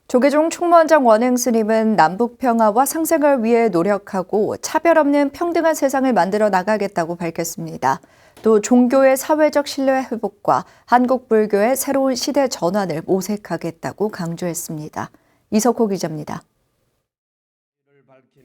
조계종 총무원장 원행스님은 남북 평화와 상생을 위해 노력하고 차별 없는 평등한 세상을 만들어 나가겠다고 밝혔습니다. 또 종교의 사회적 신뢰 회복과 한국 불교의 새로운 시대 전환을 모색하겠다고 강조했습니다. 이석호 기자입니다.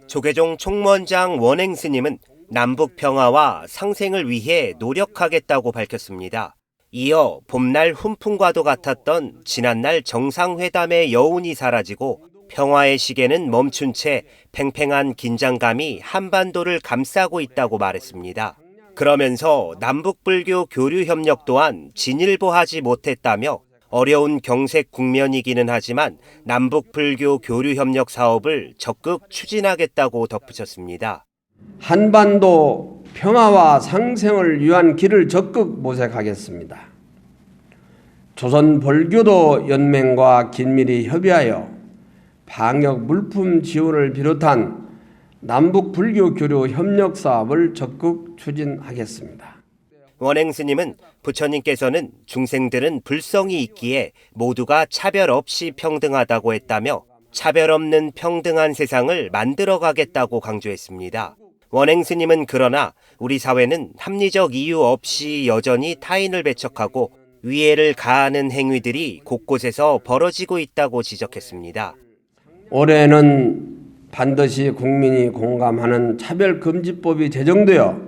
조계종 총무원장 원행스님은 남북 평화와 상생을 위해 노력하겠다고 밝혔습니다. 이어 봄날 훈풍과도 같았던 지난날 정상회담의 여운이 사라지고 평화의 시계는 멈춘 채 팽팽한 긴장감이 한반도를 감싸고 있다고 말했습니다. 그러면서 남북불교 교류협력 또한 진일보하지 못했다며 어려운 경색 국면이기는 하지만 남북불교 교류협력 사업을 적극 추진하겠다고 덧붙였습니다. 한반도 평화와 상생을 위한 길을 적극 모색하겠습니다. 조선불교도 연맹과 긴밀히 협의하여 방역 물품 지원을 비롯한 남북불교 교류 협력 사업을 적극 추진하겠습니다. 원행스님은 부처님께서는 중생들은 불성이 있기에 모두가 차별 없이 평등하다고 했다며 차별 없는 평등한 세상을 만들어가겠다고 강조했습니다. 원행스님은 그러나 우리 사회는 합리적 이유 없이 여전히 타인을 배척하고 위해를 가하는 행위들이 곳곳에서 벌어지고 있다고 지적했습니다. 올해는 반드시 국민이 공감하는 차별금지법이 제정되어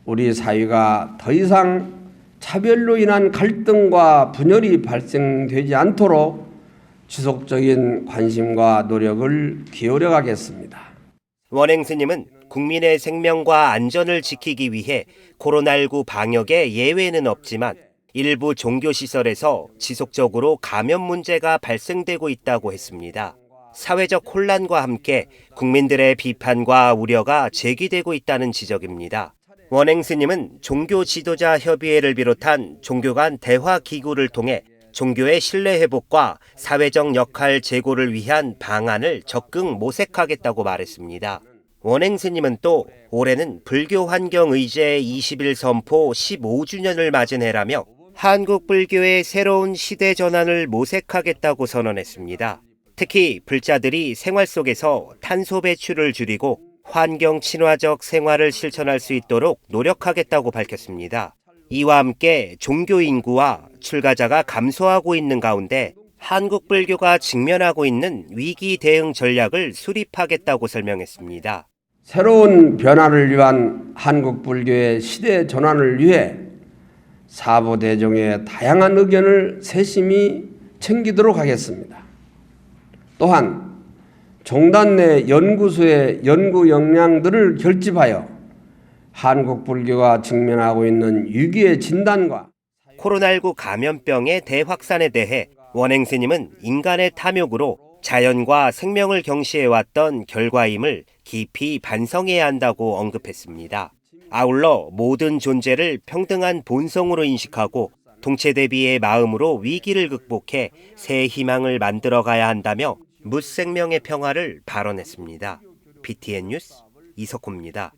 우리 사회가 더 이상 차별로 인한 갈등과 분열이 발생되지 않도록 지속적인 관심과 노력을 기울여 가겠습니다. 원행스님은 국민의 생명과 안전을 지키기 위해 코로나19 방역에 예외는 없지만 일부 종교시설에서 지속적으로 감염 문제가 발생되고 있다고 했습니다. 사회적 혼란과 함께 국민들의 비판과 우려가 제기되고 있다는 지적입니다. 원행스님은 종교 지도자 협의회를 비롯한 종교 간 대화 기구를 통해 종교의 신뢰 회복과 사회적 역할 제고를 위한 방안을 적극 모색하겠다고 말했습니다. 원행스님은 또 올해는 불교 환경 의제 20일 선포 15주년을 맞은 해라며 한국 불교의 새로운 시대 전환을 모색하겠다고 선언했습니다. 특히 불자들이 생활 속에서 탄소 배출을 줄이고 환경 친화적 생활을 실천할 수 있도록 노력하겠다고 밝혔습니다. 이와 함께 종교 인구와 출가자가 감소하고 있는 가운데 한국 불교가 직면하고 있는 위기 대응 전략을 수립하겠다고 설명했습니다. 새로운 변화를 위한 한국 불교의 시대 전환을 위해 사부대종의 다양한 의견을 세심히 챙기도록 하겠습니다. 또한 종단 내 연구소의 연구 역량들을 결집하여 한국 불교가 직면하고 있는 위기의 진단과 코로나19 감염병의 대확산에 대해 원행스님은 인간의 탐욕으로 자연과 생명을 경시해왔던 결과임을 깊이 반성해야 한다고 언급했습니다. 아울러 모든 존재를 평등한 본성으로 인식하고 동체 대비의 마음으로 위기를 극복해 새 희망을 만들어가야 한다며 무생명의 평화를 발언했습니다. BTN 뉴스 이석호입니다.